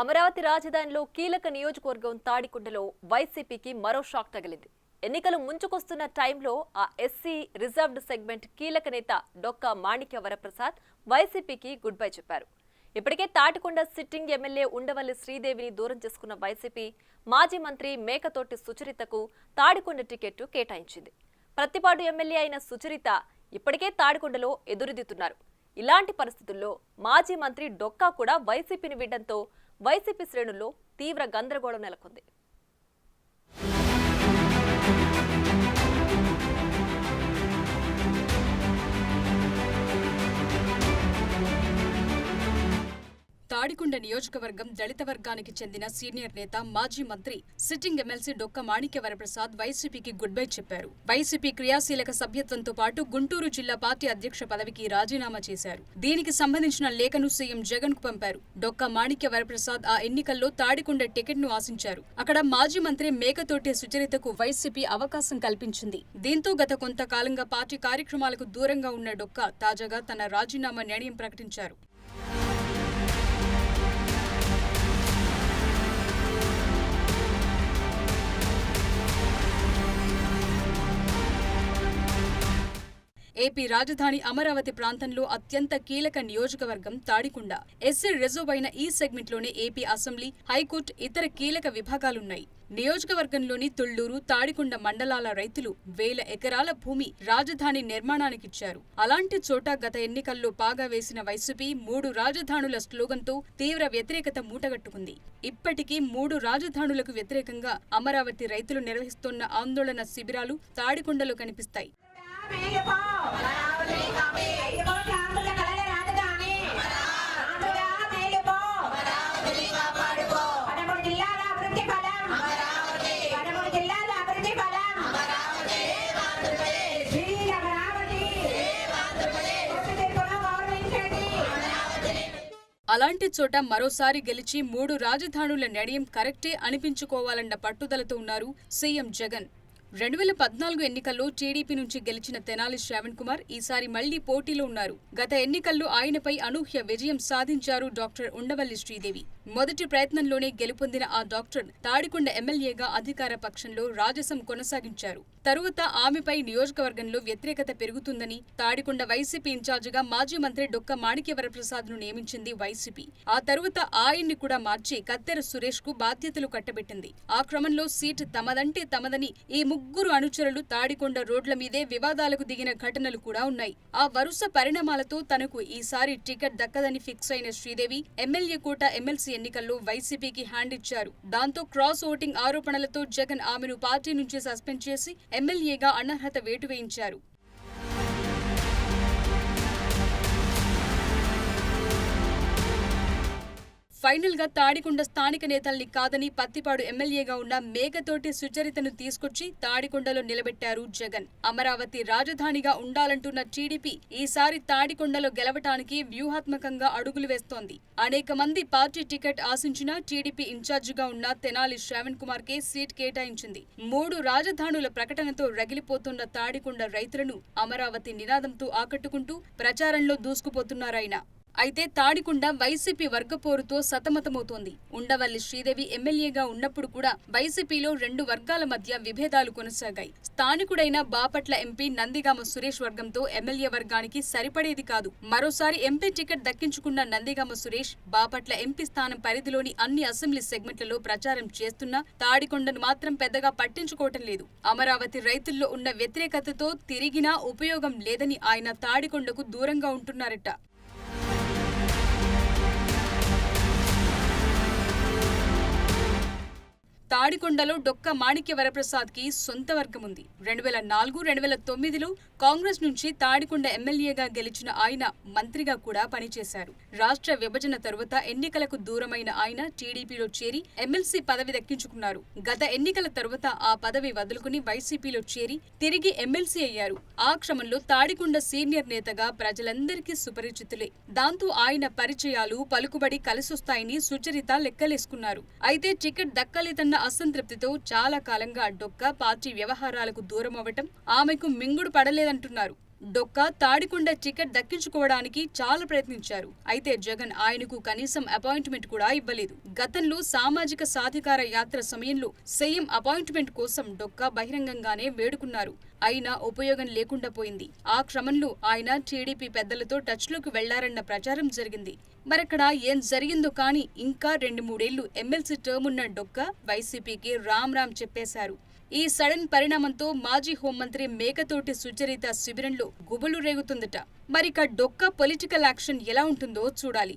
అమరావతి రాజధానిలో కీలక నియోజకవర్గం తాడికొండలో వైసీపీకి మరో షాక్ తగిలింది. ఎన్నికలు ముంచుకొస్తున్న టైంలో ఆ ఎస్సీ రిజర్వ్డ్ సెగ్మెంట్ కీలక నేత డొక్కా మాణిక్య వరప్రసాద్ వైసీపీకి గుడ్ బై చెప్పారు. ఇప్పటికే తాటికొండ సిట్టింగ్ ఎమ్మెల్యే ఉండవల్లి శ్రీదేవిని దూరం చేసుకున్న వైసీపీ మాజీ మంత్రి మేకతోటి సుచరితకు తాడికొండ టికెట్ కేటాయించింది. ప్రత్తిపాడు ఎమ్మెల్యే అయిన సుచరిత ఇప్పటికే తాడికొండలో ఎదురుదిద్దుతున్నారు. ఇలాంటి పరిస్థితుల్లో మాజీ మంత్రి డొక్కా కూడా వైసీపీని వీడడంతో వైసీపీ శ్రేణుల్లో తీవ్ర గందరగోళం నెలకొంది. తాడికొండ నియోజకవర్గం దళిత వర్గానికి చెందిన సీనియర్ నేత మాజీ మంత్రి సిట్టింగ్ ఎమ్మెల్సీ డొక్కా మాణిక్య వరప్రసాద్ వైసీపీకి గుడ్ బై చెప్పారు. వైసీపీ క్రియాశీలక సభ్యత్వంతో పాటు గుంటూరు జిల్లా పార్టీ అధ్యక్ష పదవికి రాజీనామా చేశారు. దీనికి సంబంధించిన లేఖను సీఎం జగన్ కు పంపారు. డొక్కా మాణిక్య వరప్రసాద్ ఆ ఎన్నికల్లో తాడికొండ టికెట్ ను ఆశించారు. అక్కడ మాజీ మంత్రి మేకతోటి సుచరితకు వైసీపీ అవకాశం కల్పించింది. దీంతో గత కొంతకాలంగా పార్టీ కార్యక్రమాలకు దూరంగా ఉన్న డొక్కా తాజాగా తన రాజీనామా నిర్ణయం ప్రకటించారు. ఏపీ రాజధాని అమరావతి ప్రాంతంలో అత్యంత కీలక నియోజకవర్గం తాడికొండ. ఎస్సీ రిజర్వ్ అయిన ఈ సెగ్మెంట్లోనే ఏపీ అసెంబ్లీ, హైకోర్టు, ఇతర కీలక విభాగాలున్నాయి. నియోజకవర్గంలోని తుళ్లూరు, తాడికొండ మండలాల రైతులు వేల ఎకరాల భూమి రాజధాని నిర్మాణానికిచ్చారు. అలాంటి చోట గత ఎన్నికల్లో పాగా వేసిన వైసీపీ 3 రాజధానుల స్లోగన్తో తీవ్ర వ్యతిరేకత మూటగట్టుకుంది. ఇప్పటికీ 3 రాజధానులకు వ్యతిరేకంగా అమరావతి రైతులు నిర్వహిస్తున్న ఆందోళన శిబిరాలు తాడికొండలో కనిపిస్తాయి. అలాంటి చోట మరోసారి గెలిచి 3 రాజధానుల నిర్ణయం కరెక్టే అనిపించుకోవాలన్న పట్టుదలతో ఉన్నారు సీఎం జగన్. 2014 ఎన్నికల్లో టీడీపీ నుంచి గెలిచిన తెనాలి శ్రావణ్ కుమార్ ఈసారి మళ్లీ పోటీలో ఉన్నారు. గత ఎన్నికల్లో ఆయనపై అనూహ్య విజయం సాధించారు డాక్టర్ ఉండవల్లి శ్రీదేవి. మొదటి ప్రయత్నంలోనే గెలుపొందిన ఆ డాక్టర్ తాడికొండ ఎమ్మెల్యేగా అధికార పక్షంలో రాజసం కొనసాగించారు. తరువాత ఆమెపై నియోజకవర్గంలో వ్యతిరేకత పెరుగుతుందని తాడికొండ వైసీపీ ఇన్ఛార్జిగా మాజీ మంత్రి డొక్కా మాణిక్య వరప్రసాద్ ను నియమించింది వైసీపీ. ఆ తరువాత ఆయన్ని కూడా మార్చి కత్తెర సురేష్ కు బాధ్యతలు కట్టబెట్టింది. ఆ క్రమంలో సీటు తమదంటే తమదని ఈ 3 అనుచరులు తాడికొండ రోడ్ల మీదే వివాదాలకు దిగిన ఘటనలు కూడా ఉన్నాయి. ఆ వరుస పరిణామాలతో తనకు ఈసారి టికెట్ దక్కదని ఫిక్స్ అయిన శ్రీదేవి ఎమ్మెల్యే కోట ఎమ్మెల్సీ ఎన్నికల్లో వైసీపీకి హ్యాండ్ ఇచ్చారు. దాంతో క్రాస్ ఓటింగ్ ఆరోపణలతో జగన్ ఆమెను పార్టీ నుంచి సస్పెండ్ చేసి ఎమ్మెల్యేగా అనర్హత వేటు వేయించారు. ఫైనల్ గా తాడికొండ స్థానిక నేతల్ని కాదని పత్తిపాడు ఎమ్మెల్యేగా ఉన్న మేకతోటి సుచరితను తీసుకొచ్చి తాడికొండలో నిలబెట్టారు జగన్. అమరావతి రాజధానిగా ఉండాలంటున్న టీడీపీ ఈసారి తాడికొండలో గెలవటానికి వ్యూహాత్మకంగా అడుగులు వేస్తోంది. అనేక మంది పార్టీ టికెట్ ఆశించిన టీడీపీ ఇన్ఛార్జిగా ఉన్న తెనాలి శ్రావణ్ కుమార్ కే సీట్ కేటాయించింది. 3 రాజధానుల ప్రకటనతో రగిలిపోతున్న తాడికొండ రైతులను అమరావతి నినాదంతో ఆకట్టుకుంటూ ప్రచారంలో దూసుకుపోతున్నారాయన. అయితే తాడికొండ వైసీపీ వర్గపోరుతో సతమతమవుతోంది. ఉండవల్లి శ్రీదేవి ఎమ్మెల్యేగా ఉన్నప్పుడు కూడా వైసీపీలో 2 వర్గాల మధ్య విభేదాలు కొనసాగాయి. స్థానికుడైన బాపట్ల ఎంపీ నందిగామ సురేష్ వర్గంతో ఎమ్మెల్యే వర్గానికి సరిపడేది కాదు. మరోసారి ఎంపీ టికెట్ దక్కించుకున్న నందిగామ సురేష్ బాపట్ల ఎంపీ స్థానం పరిధిలోని అన్ని అసెంబ్లీ సెగ్మెంట్లలో ప్రచారం చేస్తున్నా తాడికొండను మాత్రం పెద్దగా పట్టించుకోవటం లేదు. అమరావతి రైతుల్లో ఉన్న వ్యతిరేకతతో తిరిగినా ఉపయోగం లేదని ఆయన తాడికొండకు దూరంగా ఉంటున్నారట. తాడికొండలో డొక్కా మాణిక్య వరప్రసాద్ కి సొంత వర్గం ఉంది. 2004-2009లో కాంగ్రెస్ నుంచి తాడికొండ ఎమ్మెల్యేగా గెలిచిన ఆయన మంత్రిగా కూడా పనిచేశారు. రాష్ట్ర విభజన తరువాత ఎన్నికలకు దూరమైన ఆయన టీడీపీలో చేరి ఎమ్మెల్సీ పదవి దక్కించుకున్నారు. గత ఎన్నికల తరువాత ఆ పదవి వదులుకుని వైసీపీలో చేరి తిరిగి ఎమ్మెల్సీ అయ్యారు. ఆ క్రమంలో తాడికొండ సీనియర్ నేతగా ప్రజలందరికీ సుపరిచితులే. దాంతో ఆయన పరిచయాలు, పలుకుబడి కలిసొస్తాయని సుచరిత లెక్కలేసుకున్నారు. అయితే టికెట్ దక్కలేదన్న అసంతృప్తితో చాలా కాలంగా డొక్కా పార్టీ వ్యవహారాలకు దూరమవ్వటం ఆమెకు మింగుడు పడలేదంటున్నారు. డొక్కా తాడికొండ టికెట్ దక్కించుకోవడానికి చాలా ప్రయత్నించారు. అయితే జగన్ ఆయనకు కనీసం అపాయింట్మెంట్ కూడా ఇవ్వలేదు. గతంలో సామాజిక సాధికార యాత్ర సమయంలో సీఎం అపాయింట్మెంట్ కోసం డొక్కా బహిరంగంగానే వేడుకున్నారు. అయినా ఉపయోగం లేకుండా పోయింది. ఆ క్రమంలో ఆయన టీడీపీ పెద్దలతో టచ్లోకి వెళ్లారన్న ప్రచారం జరిగింది. మరక్కడ ఏం జరిగిందో కానీ ఇంకా 2-3 ఎమ్మెల్సీ టర్మ్ ఉన్న డొక్కా వైసీపీకి రామ్ చెప్పేశారు. ఈ సడన్ పరిణామంతో మాజీ హోంమంత్రి మేకతోటి సుచరిత శిబిరంలో గుబులు రేగుతుందట. మరిక డొక్కా పొలిటికల్ యాక్షన్ ఎలా ఉంటుందో చూడాలి.